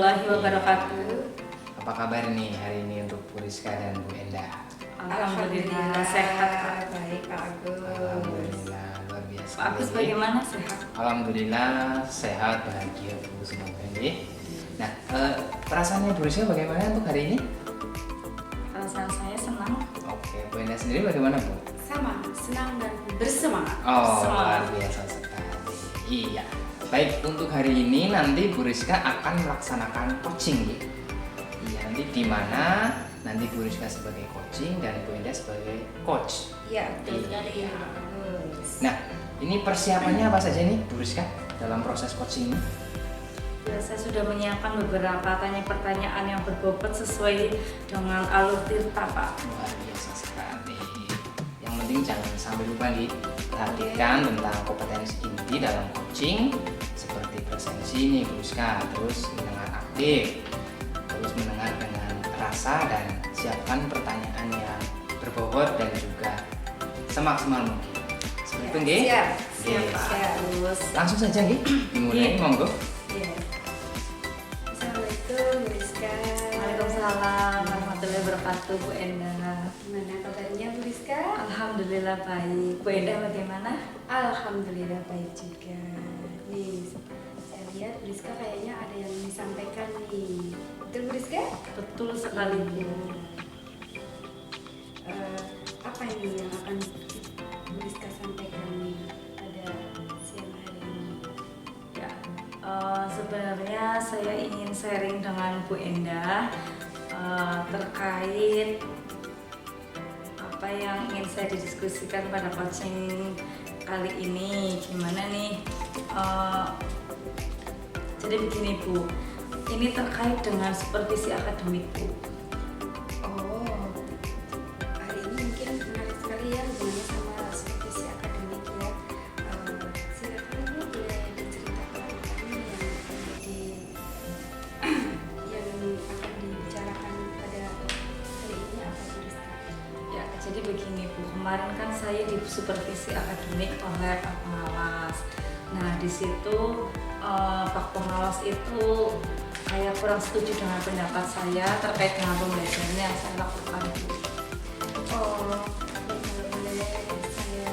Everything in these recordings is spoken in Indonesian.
warahmatullahi wabarakatuh. Apa kabar nih hari ini untuk Bu Rizka dan Bu Endah? Alhamdulillah sehat Kak. Baik Pak Agus. Alhamdulillah luar biasa. Pak Agus bagaimana sehat? Alhamdulillah sehat, bahagia Bu semoga ini. Nah, perasaannya Bu Rizka bagaimana untuk hari ini? Perasaan saya senang. Oke, Bu Endah sendiri bagaimana Bu? Sama, senang dan bersemangat. Oh, luar Semangat. biasa sekali. Iya. Baik, untuk hari ini nanti Bu Rizka akan melaksanakan coaching gitu. Iya, nanti di mana nanti Bu Rizka sebagai coaching dan Bu Endah sebagai coach. Iya, betul sekali Iya. Pak Agus. Nah, ini persiapannya apa saja nih Bu Rizka dalam proses coaching ini? Ya, saya sudah menyiapkan beberapa pertanyaan yang berbobot sesuai dengan alur tirta Pak. Luar biasa sekali. Yang penting jangan sampai lupa nih, perhatikan tentang kompetensi inti dalam coaching seperti presensi nih Bu Rizka, terus mendengar aktif, terus mendengar dengan rasa dan siapkan pertanyaan yang berbobot dan juga semaksimal mungkin. Seperti itu nggih? Siap, Siap, Pak. siap. Terus Langsung saja nggih, dimulai Nggih. monggo. Iya. Assalamualaikum Bu Rizka. Waalaikumsalam warahmatullahi wabarakatuh Bu Endah. Gimana kabarnya Bu Rizka? Alhamdulillah baik. Bu Endah bagaimana? Alhamdulillah baik juga. Nih, saya lihat Bu Rizka kayaknya ada yang disampaikan nih. Betul Bu Rizka? Betul sekali Bu. Apa ini yang akan Bu Rizka sampaikan nih pada siang hari ini? Ya, sebenarnya saya ingin sharing dengan Bu Endah terkait apa yang ingin saya didiskusikan pada coaching kali ini. Gimana nih? Jadi begini Bu, ini terkait dengan supervisi akademik Bu. Oh, hari ini mungkin menarik sekali ya hubungannya sama supervisi akademik ya. Silakan Bu, boleh diceritakan apa nih yang menjadi yang akan dibicarakan pada hari ini apa Bu Rizka? Ya, jadi begini Bu, kemarin kan saya di supervisi akademik oleh Pak Pengawas. Nah, di situ Pak Pengawas itu saya kurang setuju dengan pendapat saya terkait dengan pembelajaran yang saya lakukan Bu. Oh, kalau boleh saya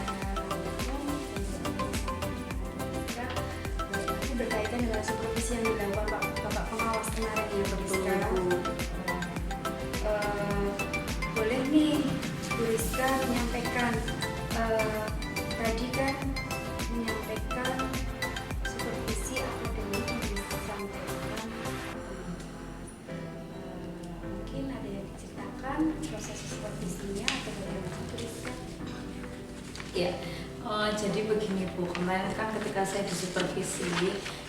berarti berkaitan dengan supervisi yang dilakukan Bapak Pengawas kemarin ya Bu Rizka. Bu. Boleh nih Bu Rizka menyampaikan tadi kan menyampaikan supervisi akademik yang disampaikan mungkin ada yang diceritakan proses supervisinya atau bagaimana Bu Rizka? Ya, jadi begini Bu, kemarin kan ketika saya disupervisi,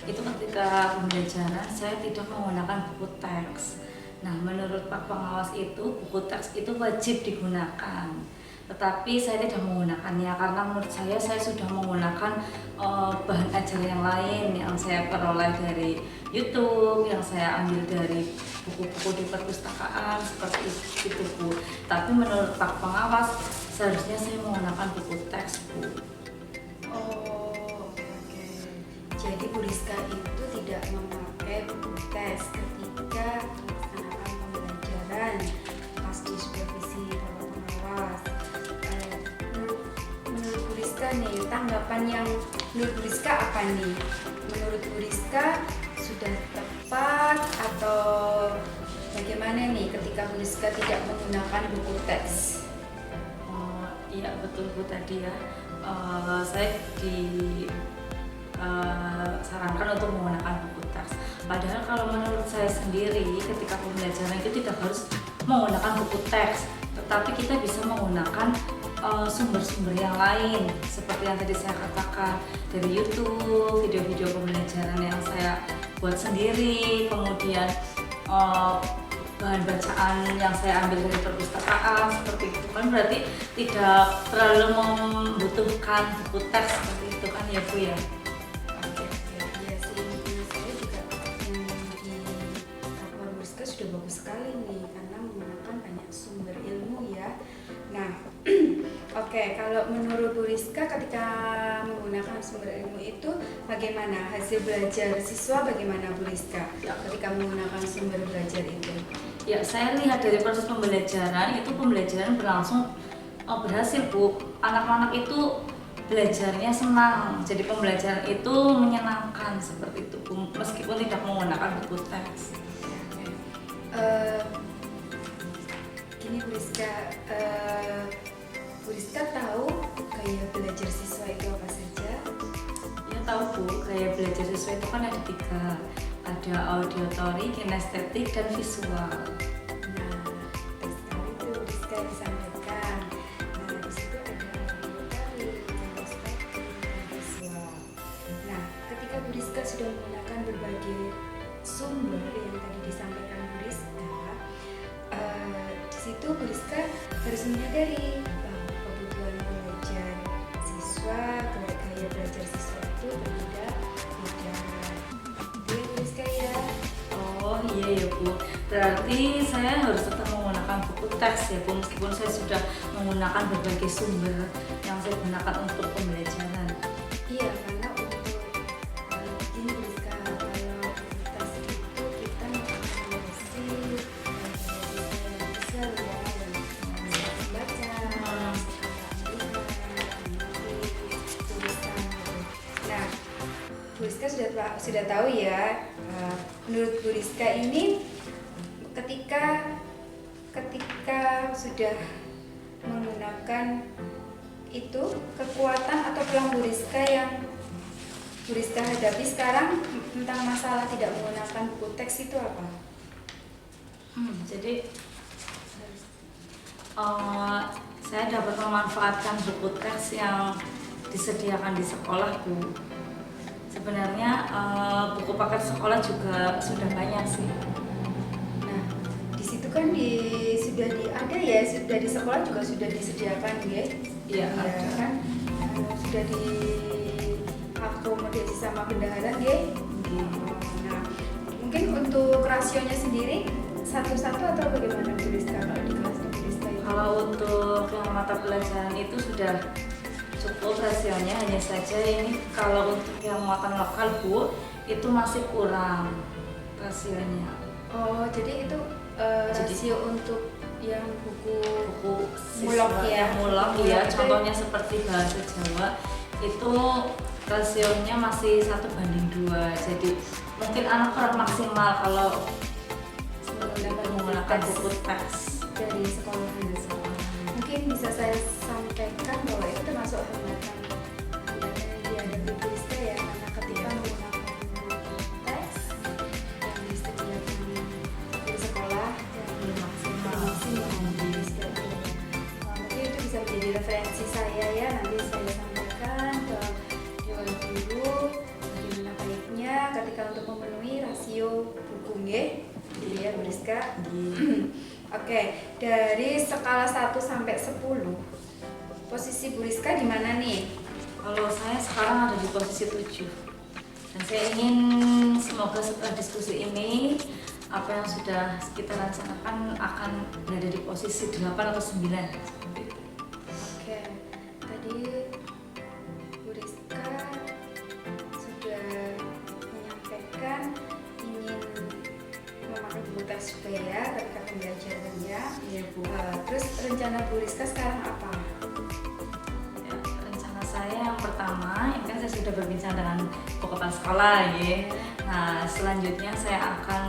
itu ketika pembelajaran saya tidak menggunakan buku teks. Nah, menurut Pak Pengawas itu buku teks itu wajib digunakan. Tetapi saya tidak menggunakannya karena menurut saya sudah menggunakan bahan ajar yang lain yang saya peroleh dari YouTube, yang saya ambil dari buku-buku di perpustakaan seperti itu Bu. Tapi menurut Pak Pengawas seharusnya saya menggunakan buku teks Bu. Oh, oke. Jadi Bu Rizka itu tidak memakai buku tes ketika melaksanakan pembelajaran pas di supervisi Bapak Pengawas. Menurut Bu Rizka nih, tanggapan yang menurut Bu Rizka apa nih? Menurut Bu Rizka sudah tepat atau bagaimana nih ketika Bu Rizka tidak menggunakan buku teks? Iya betul Bu tadi ya. Saya sarankan untuk menggunakan buku teks. Padahal kalau menurut saya sendiri ketika pembelajaran itu tidak harus menggunakan buku teks, tetapi kita bisa menggunakan sumber-sumber yang lain seperti yang tadi saya katakan dari YouTube, video-video pembelajaran yang saya buat sendiri, kemudian bahan bacaan yang saya ambil dari perpustakaan seperti itu kan berarti tidak terlalu membutuhkan buku teks seperti itu kan ya Bu ya. Oke, ya sih menurut saya juga yang dilakukan Bu Rizka sudah bagus sekali nih karena menggunakan banyak sumber ilmu ya. Nah, Oke, kalau menurut Bu Rizka ketika menggunakan sumber ilmu itu bagaimana hasil belajar siswa, bagaimana Bu Rizka ketika menggunakan sumber belajar itu? Ya, saya lihat dari proses pembelajaran itu pembelajaran berlangsung berhasil Bu. Anak-anak itu belajarnya senang, jadi pembelajaran itu menyenangkan seperti itu Bu, meskipun tidak menggunakan buku teks. Gini Bu Rizka tahu gaya belajar siswa itu apa saja? Ya tahu Bu, gaya belajar siswa itu kan ada 3, ada auditory, kinestetik, dan visual. Nah, teks sekali itu Bu Rizka disampaikan. Nah, di situ ada auditory, kinestetik, dan visual. Nah, ketika Bu Rizka sudah menggunakan berbagai sumber yang tadi disampaikan Bu Rizka, di situ Bu Rizka harus menyadari bahwa kebutuhan belajar siswa, gaya belajar siswa itu berbeda-beda. Itu ya Bu Rizka ya. Oh iya ya Bu, berarti saya harus tetap menggunakan buku teks ya Bu, meskipun saya sudah menggunakan berbagai sumber yang saya gunakan untuk pembelajaran. Iya, karena untuk ini Bu Rizka, kalau tes itu kita mengevaluasi bisa ya, yang bisa membaca, tulisan gitu. Nah, Bu Rizka sudah tahu ya. Menurut Bu Rizka ini ketika sudah menggunakan itu kekuatan atau peluang Bu Rizka yang Bu Rizka hadapi sekarang tentang masalah tidak menggunakan buku teks itu apa? Jadi saya dapat memanfaatkan buku teks yang disediakan di sekolah Bu. Sebenarnya buku paket sekolah juga sudah banyak sih. Nah, di situ kan sudah di sekolah juga sudah disediakan ya? Iya, Ya, ada. kan sudah diakomodasi sama bendahara ya? Nah, mungkin untuk rasionya sendiri satu-satu atau bagaimana Bu Rizka kalau di kelas Bu Rizka itu? Kalau untuk yang mata pelajaran itu sudah cukup rasionya, hanya saja ini kalau untuk yang muatan lokal Bu itu masih kurang rasionya. Oh, jadi itu rasio untuk yang buku Mulok ya, mulok ya. Mulok. Contohnya seperti bahasa Jawa itu rasionya masih 1:2. Jadi mungkin anak kurang maksimal kalau menggunakan buku teks. dari sekolah. Mungkin bisa saya sampaikan bahwa itu termasuk hambatan yang dihadapi Bu Rizka ya, karena ketika menggunakan buku teks yang disediakan dari sekolah yang belum maksimal Bu Rizka itu. Mungkin itu bisa menjadi referensi saya ya, nanti saya sampaikan ke Dewan Guru bagaimana baiknya ketika untuk memenuhi rasio buku nggih. Gitu ya Bu Rizka. Oke, dari skala 1 sampai 10, posisi Bu Rizka di mana nih? Kalau saya sekarang ada di posisi 7. Dan saya ingin semoga setelah diskusi ini apa yang sudah kita rencanakan akan berada di posisi 8 atau 9 seperti itu. Oke, tadi Bu Rizka sudah menyampaikan ingin memakai buku teks juga ya ketika pembelajarannya. Iya Bu. Terus rencana Bu Rizka sekarang apa? Ya, rencana saya yang pertama, ini kan saya sudah berbincang dengan Bu Kepala Sekolah ya. Nah, selanjutnya saya akan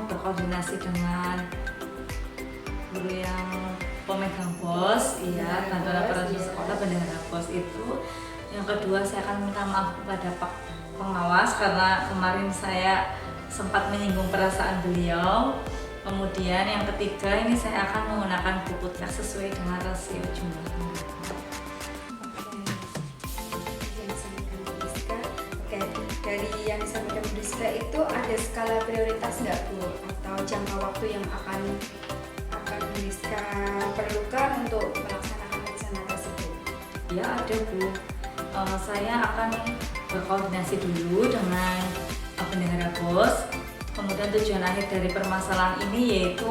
berkoordinasi dengan guru yang pemegang pos, iya, bantuan aparatur sekolah, bendahara pos itu. Yang kedua, saya akan minta maaf kepada Pak Pengawas karena kemarin saya sempat menyinggung perasaan beliau. Kemudian yang ketiga, ini saya akan menggunakan buku teks sesuai dengan rasio jumlahnya. Dari yang disampaikan Bu Rizka itu ada skala prioritas nggak Bu? Atau jangka waktu yang akan Bu Rizka perlukan untuk melaksanakan rencana tersebut? Ya ada Bu, saya akan berkoordinasi dulu dengan bendahara pos. Kemudian tujuan akhir dari permasalahan ini yaitu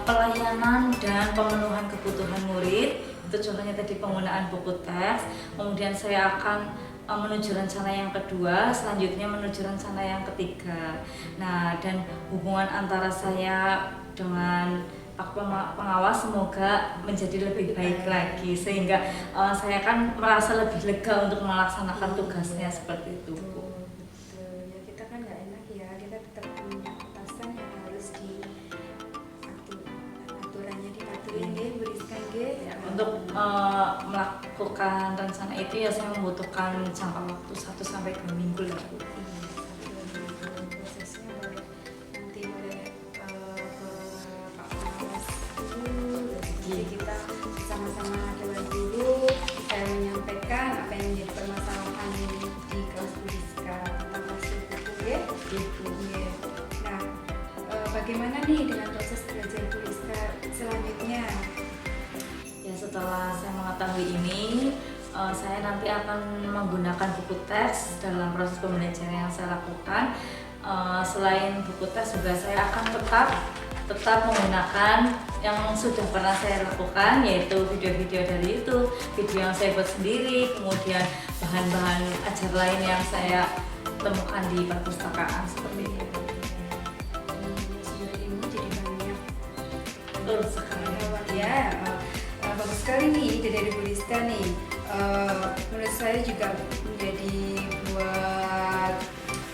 pelayanan dan pemenuhan kebutuhan murid. Itu contohnya tadi penggunaan buku teks. Kemudian saya akan menuju rencana yang kedua, selanjutnya menuju rencana yang ketiga. Nah, dan hubungan antara saya dengan Pak pengawas semoga menjadi lebih baik lagi, sehingga saya kan merasa lebih lega untuk melaksanakan tugasnya seperti itu, Bu. Betul. Ya kita kan nggak enak ya, kita tetap punya atasan yang harus aturannya dipatuhin deh, beriskan deh. Ya, untuk melakukan rencana itu ya saya membutuhkan jangka waktu 1 sampai 2 minggu lah, Bu. Prosesnya boleh nanti boleh ke Pak Pengawas dulu, jadi kita sama-sama jalan dulu, saya menyampaikan apa yang menjadi permasalahan di kelas Buriska tentang hasil buku ya. Gitu. Iya. Nah, bagaimana nih dengan proses belajar Buriska selanjutnya? Ya, setelah saya mengetahui ini, saya nanti akan menggunakan buku teks dalam proses pembelajaran yang saya lakukan. Selain buku teks juga saya akan tetap menggunakan yang sudah pernah saya lakukan, yaitu video-video dari YouTube, video yang saya buat sendiri, kemudian bahan-bahan ajar lain yang saya temukan di perpustakaan seperti itu. Sumber ilmu jadi banyak. Betul sekali. Ya, bagus sekali nih ide dari Buriska nih. Menurut saya juga menjadi buat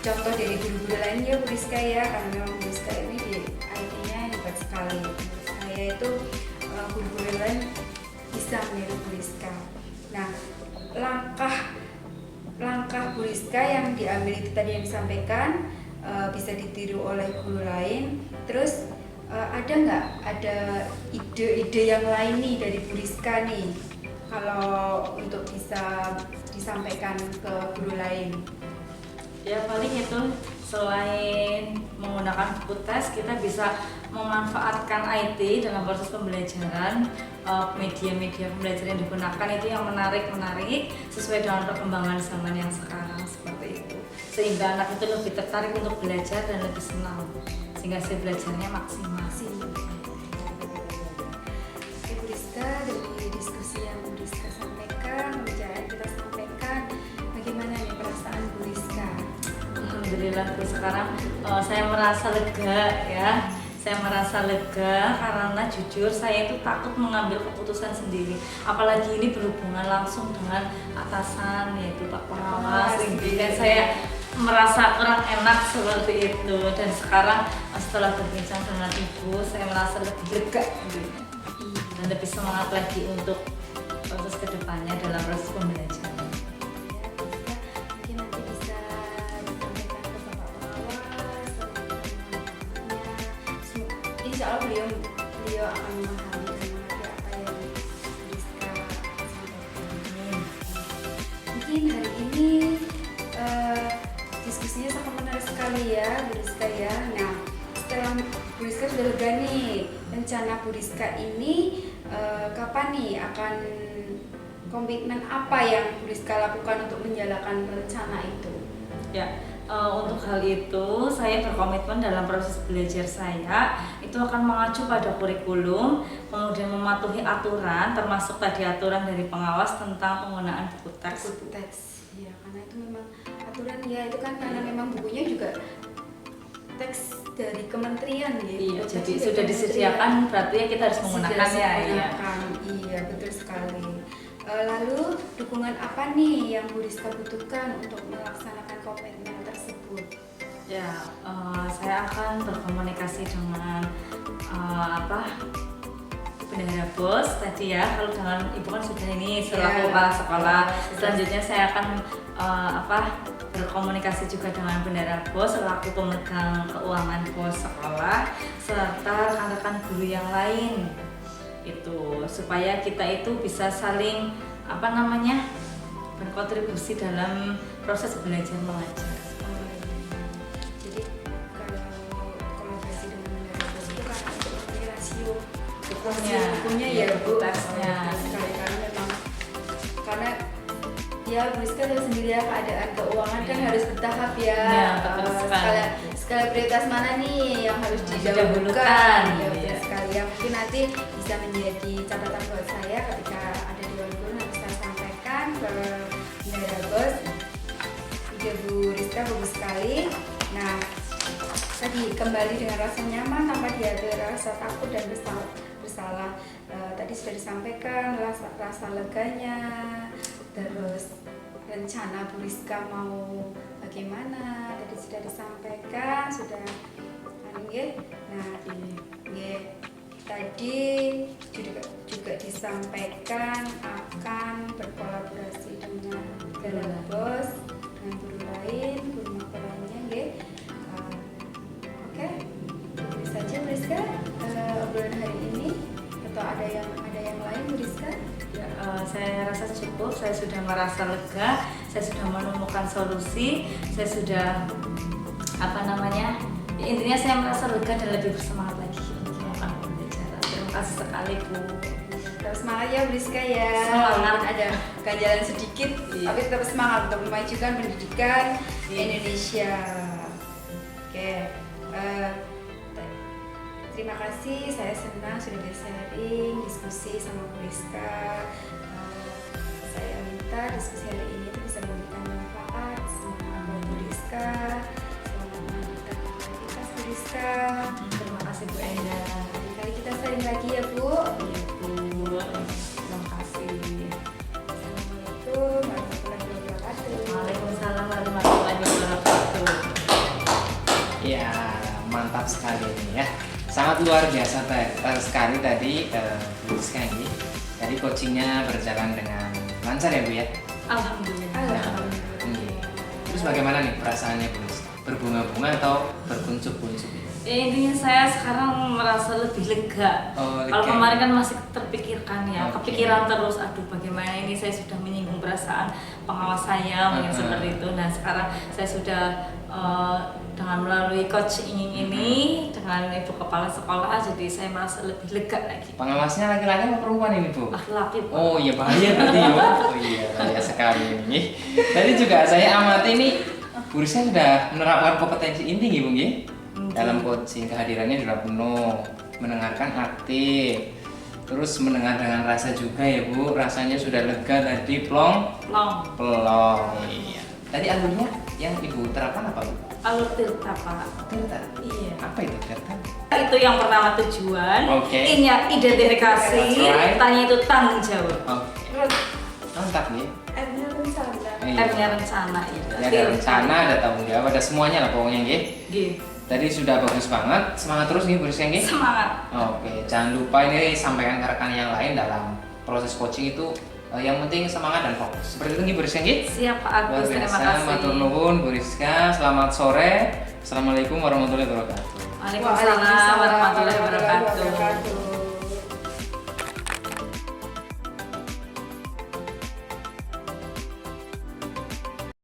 contoh dari guru-guru lain ya Buriska ya, karena memang Buriska ini di IT-nya hebat sekali. Menurut saya itu guru-guru lain bisa meniru Buriska. Nah, langkah Buriska yang diambil itu tadi yang disampaikan bisa ditiru oleh guru lain. Terus ada ide-ide yang lain nih dari Buriska nih kalau untuk bisa disampaikan ke guru lain? Ya paling itu, selain menggunakan buku tes, kita bisa memanfaatkan IT dalam proses pembelajaran. Media-media pembelajaran yang digunakan itu yang menarik sesuai dengan perkembangan zaman yang sekarang seperti itu, sehingga anak itu lebih tertarik untuk belajar dan lebih senang, sehingga hasil belajarnya maksimal. Oke Buriska, dari diskusi yang Buriska sampaikan, pembicaraan kita sampaikan, bagaimana nih perasaan Buriska? Alhamdulillah, sekarang saya merasa lega ya. Saya merasa lega karena jujur saya itu takut mengambil keputusan sendiri. Apalagi ini berhubungan langsung dengan atasan, yaitu Pak Pengawas. Sehingga saya merasa kurang enak seperti itu. Dan sekarang setelah berbincang dengan Ibu, saya merasa lebih lega dan lebih semangat lagi untuk proses kedepannya dalam proses pembelajaran. Mungkin nanti bisa disampaikan ke Bapak Pengawas, insya Allah beliau akan memahami dan mengerti apa yang Buriska sampaikan. Mungkin hari ini diskusinya sangat menarik sekali ya Buriska ya. Nah, setelah Buriska sudah lega nih, rencana Buriska ini kapan nih akan komitmen apa yang Buriska lakukan untuk menjalankan rencana itu? Ya, untuk hal itu saya berkomitmen dalam proses belajar saya itu akan mengacu pada kurikulum, kemudian mematuhi aturan, termasuk tadi aturan dari pengawas tentang penggunaan buku teks. Buku teks, ya karena itu memang aturan ya, itu kan karena memang bukunya juga teks dari kementerian gitu. Iya, jadi sudah disediakan, berarti ya kita harus menggunakannya. Iya, betul sekali. Lalu dukungan apa nih yang Buriska butuhkan untuk melaksanakan komitmen tersebut? Ya, saya akan berkomunikasi dengan bendahara bos tadi ya. Kalau dengan Ibu kan sudah ini selaku kepala sekolah. Selanjutnya saya akan berkomunikasi juga dengan bendahara bos selaku pemegang keuangan bos sekolah serta rekan-rekan guru yang lain. Itu supaya kita itu bisa saling berkontribusi dalam proses belajar mengajar. Jadi kalau kolaborasi dengan bendahara bos itu kan untuk memenuhi rasio bukunya ya Bu, teksnya. Karena memang ya Buriska tahu sendiri ya, keadaan keuangan kan harus bertahap ya. Ya, betul sekali. Skala prioritas mana nih yang harus Didahulukan, didahulukan? Ya, iya. yang mungkin nanti bisa menjadi catatan buat saya ketika ada di Dewan Guru, nanti saya sampaikan ke Bendara Bos. Ide Bu Rizka bagus sekali. Nah, tadi kembali dengan rasa nyaman tanpa dia ada rasa takut dan bersalah. Tadi sudah disampaikan rasa leganya, terus rencana Bu Rizka mau bagaimana tadi sudah disampaikan, sudah nah tadi juga disampaikan akan berkolaborasi dengan Bos, dengan guru lain, guru mata lainnya oke. Itu saja Bu Rizka obrolan hari ini, atau ada yang lain Bu Rizka? Ya, saya rasa cukup, saya sudah merasa lega, saya sudah menemukan solusi, saya sudah intinya saya merasa lega dan lebih bersemangat lagi untuk melakukan pembelajaran. Terima kasih sekali Bu. Tetap semangat ya Bu Rizka ya. Semangat. Ada ganjalan sedikit, tapi tetap semangat untuk memajukan pendidikan Indonesia. Oke. Terima kasih, saya senang sudah bisa sharing, diskusi sama Bu Rizka. Saya minta diskusi hari ini bisa memberikan manfaat sama Bu Rizka. Selamat melanjutkan aktivitas Bu Rizka. Terima kasih Bu Enda. Kali kita sharing lagi ya Bu. Iya Bu, terima kasih. Assalamualaikum warahmatullahi wabarakatuh. Waalaikumsalam warahmatullahi wabarakatuh. Ya, mantap sekali ini ya. Sangat luar biasa sekali tadi Bu Rizka ini. Tadi coachingnya berjalan dengan lancar ya Bu ya. Alhamdulillah. Alhamdulillah. Terus bagaimana nih perasaannya Bu Rizka? Berbunga-bunga atau berkuncup-kuncup? Intinya saya sekarang merasa lebih lega. Oh, lega. Kalau kemarin kan masih terpikirkan ya, Oke. kepikiran terus. Aduh, bagaimana ini saya sudah menyinggung perasaan pengawas saya, mungkin seperti itu. Nah, sekarang saya sudah dengan melalui coaching ini dengan ibu kepala sekolah, jadi saya merasa lebih lega lagi. Pengawasnya laki-laki atau perempuan ini Bu? Laki-laki Pak. Oh iya, bahaya berarti ya. Oh iya, bahaya sekali ini. Tadi juga saya amati ini Bu Rizka sudah menerapkan kompetensi ini nggih Bu nggih? Dalam coaching kehadirannya sudah penuh, mendengarkan aktif, terus mendengar dengan rasa juga ya Bu. Rasanya sudah lega tadi plong. Iya. Tadi alurnya yang Ibu terapkan apa Bu? Alur Tirta Pak. Tirta. Iya. Apa itu Tirta? Itu yang pertama tujuan, Oke. identifikasi, That's right. tanya itu tanggung jawab. Oke. Mantap nih. M-nya rencana. Iya. R-nya rencana itu. Ya, ada rencana, ada tanggung jawab, ada semuanya lah pokoknya nggih. Gitu. Tadi sudah bagus banget, semangat terus nih Bu Rizka nggih. Semangat. Oke, jangan lupa ini sampaikan ke rekan yang lain dalam proses coaching itu yang penting semangat dan fokus. Seperti itu nggih Bu Rizka nggih. Siap Pak Luar Agus, terima biasa, kasih. matur nuwun Bu Rizka. Selamat sore. Assalamualaikum warahmatullahi wabarakatuh. Waalaikumsalam warahmatullahi